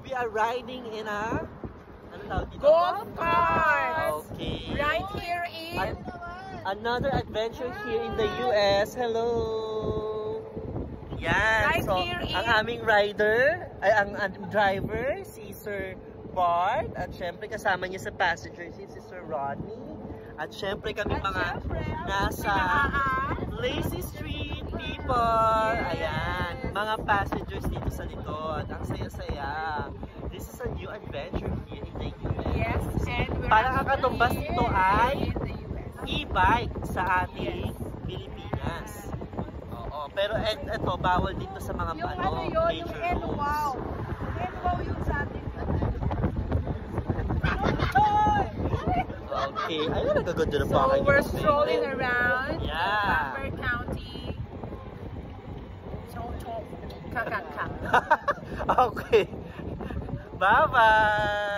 we are riding in a golf cart. Okay. Right here in another adventure here in the US. Hello. Yan. Right So, here ang aming rider, ay ang driver, si Sir Bart. At syempre kasama niya sa passenger si Sir Rodney. At syempre kami mga nasa Lazy Street people. Ayan. Mga passengers dito sa likod. Ang saya-saya. This is a new adventure here in the US. Yes, and we're Parang ang katumbas nito ay in the US. e-bike sa ating Pilipinas. Oo, pero ito bawal dito sa mga Yung ano yun, yung major N-Wow. roads. N-Wow yung sa atin. Okay, ayun nagaganda na pa So we're strolling around Yeah. Bamber County. Chong Chong. Kakaka. Okay. Bye-bye.